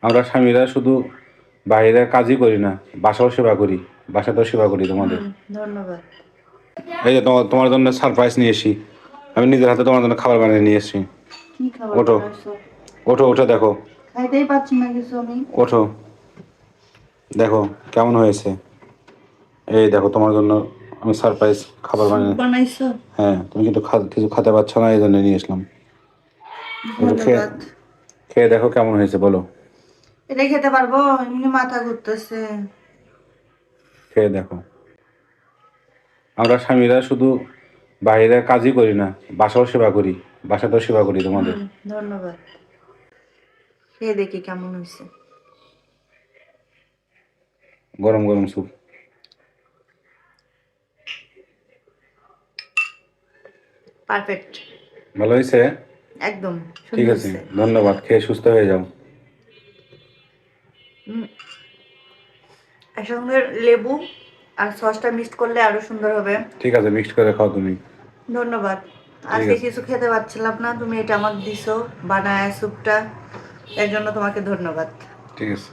আমরা স্বামীরা শুধু বাইরে কাজই করি না, বাসাও সেবা করি, বাসাতেও সেবা করি তোমাদের। ধন্যবাদ। এই যে তোমার জন্য সারপ্রাইজ নিয়ে এসি, আমি নিজের হাতে তোমার জন্য খাবার বানিয়ে নিয়ে এসেছি। কি খাবার ওঠো বানাইছো? ওঠো, উঠে দেখো। খাইতেই পাচ্ছি না কিছু আমি। ওঠো, দেখো কেমন হয়েছে। এই দেখো তোমার জন্য আমি সারপ্রাইজ খাবার স্যুপ বানিয়ে। বানাইছো? হ্যাঁ, তুমি কিন্তু কিছু খেতে পারছো না, এই জন্য নিয়ে আসলাম। একটু খেয়ে ধন্যবাদ। খেয়ে দেখো কেমন হয়েছে বলো। এটা খেতে পারবো? এমনি মাথা ঘুরতেছে। খেয়ে দেখো। আমরা স্বামীরা শুধু বাইরে কাজই করি না, বাসাও সেবা করি, বাসাতেও সেবা করি তোমাদের। ধন্যবাদ। খেয়ে দেখি কেমন হয়েছে। গরম গরম স্যুপ। পারফেক্ট। ভালো হয়েছে? একদম ঠিক সুন্দর আছে, হয়েছে। ধন্যবাদ, খেয়ে সুস্থ হয়ে যাও। এর সঙ্গে লেবু আর সসটা মিক্সড করলে আরো সুন্দর হবে। ঠিক আছে, মিক্সড করে খাও তুমি। ধন্যবাদ। ঠিক আজকে আছে। কিছু খেতে পারছিলাম না, তুমি এটা আমাকে দিছো বানায় স্যুপটা, এর জন্য তোমাকে ধন্যবাদ। ঠিক আছে।